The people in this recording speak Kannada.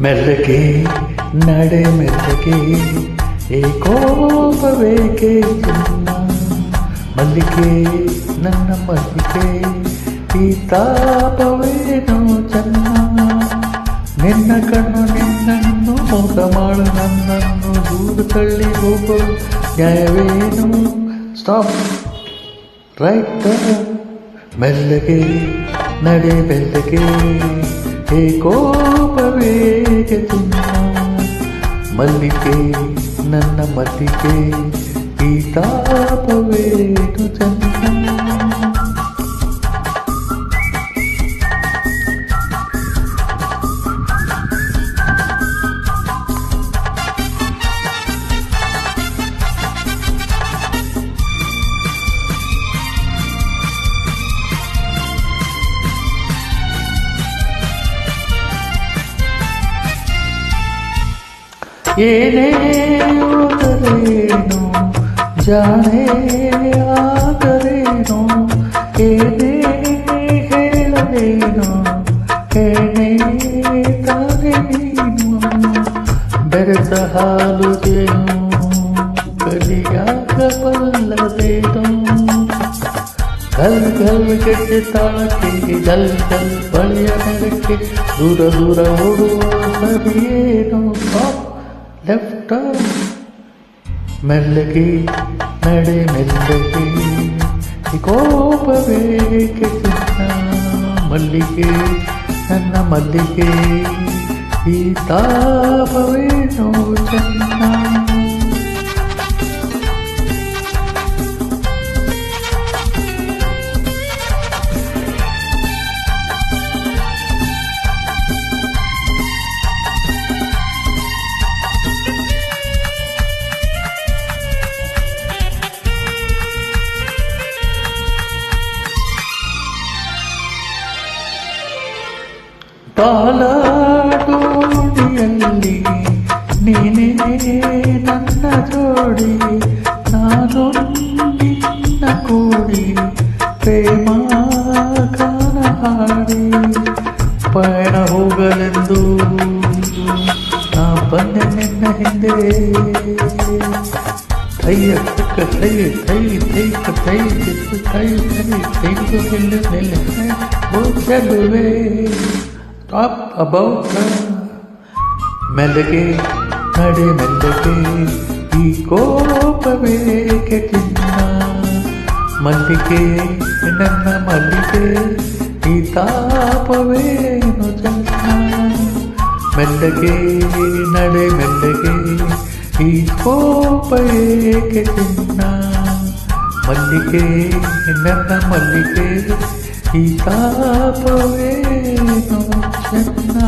ಮೆಲ್ಲಗೆ ನಡೆ ಮೆಲ್ಲಗೆ ಏಕೋಪವೇಕೆ ಚಿನ್ನ ಮಲ್ಲಿಗೆ ನನ್ನ ಮಲ್ಲಿಗೆ ಈ ತಾಪವೇನೋ ಚೆನ್ನ ನಿನ್ನ ಕಣ್ಣು ನಿನ್ನನ್ನು ಮೋಸ ಮಾಡು ನನ್ನನ್ನು ದೂರ ತಳ್ಳಿ ಹೋಗೋ ನ್ಯಾಯವೇನು ಸ್ಟಾಪ್ ರೈಟ್ ಮೆಲ್ಲಗೆ ನಡೆ ಮೆಲ್ಲಗೆ ಏಕೋಪವೇಕೆ ಚಿನ್ನ ಮಲ್ಲಿಗೆ ನನ್ನ ಮಲ್ಲಿಗೆ ಈ ತಾಪವೇನು ಚೆನ್ನ ಏನೇ ಹೋದರೇನು ಜಾಣೆ ಆದರೇನು ಏನೇ ಹೇಳಲೇನು ಏನೇ ತಾನೇ ನೀನು ಬೆರೆತ ಹಾಲು ಜೇನು ಕಲಿಯಾಗಬಲ್ಲದೇನು ಗಲ್ ಗಲ್ ಗೆಡ್ಡೆ ತಾಳಕ್ಕೆ ಗಲ್ ಗಲ್ ಬಳಿಯ ನೆಲಕ್ಕೆ ದೂರ ದೂರ ಓಡುವ ಸರಿಯೇನು ಲೆಫ್ಟ್ ಮೆಲ್ಲಗೆ ನಡೆ ಮೆಲ್ಲಗೆ ಕೋಪವೇಕೆ ಚಿನ್ನ ಮಲ್ಲಿಗೆ ನನ್ನ ಮಲ್ಲಿಗೆ ಈ ತಾಪವೇನೋ ಚೆನ್ನ ಪಾಲಾಡೋಡಿಯಲ್ಲಿ ನೀನೇ ನನ್ನ ಜೋಡಿ ನಾನು ನಿನ್ನ ಕೂಡಿ ಪ್ರೇಮ ಗಾನ ಹಾಡಿ ಪಯಣ ಹೋಗಲೆಂದು ನಾ ಬಂದೆ ನಿನ್ನ ಹಿಂದೆ ಕೈಯ ಕೈ ಕೈ ಕೈ ಕೈ ಕೈ ಕೈ ಕೈ ಚೆಲುವೆ Talk about ಮೆಲ್ಲಗೆ ನಡೆ ಮೆಲ್ಲಗೆ ಈ ಕೋಪವೇಕೆ ಚಿನ್ನ ಮಲ್ಲಿಗೆ ನನ್ನ ಮಲ್ಲಿಗೆ ಈ ತಾಪವೇನು ಚೆನ್ನ ಮೆಲ್ಲಗೆ ನಡೆ ಮೆಲ್ಲಗೆ ಈ ಕೋಪವೇಕೆ ಚಿನ್ನ ಮಲ್ಲಿಗೆ ನನ್ನ ಮಲ್ಲಿಗೆ ಈ ತಾಪವೇನು ಚೆನ್ನ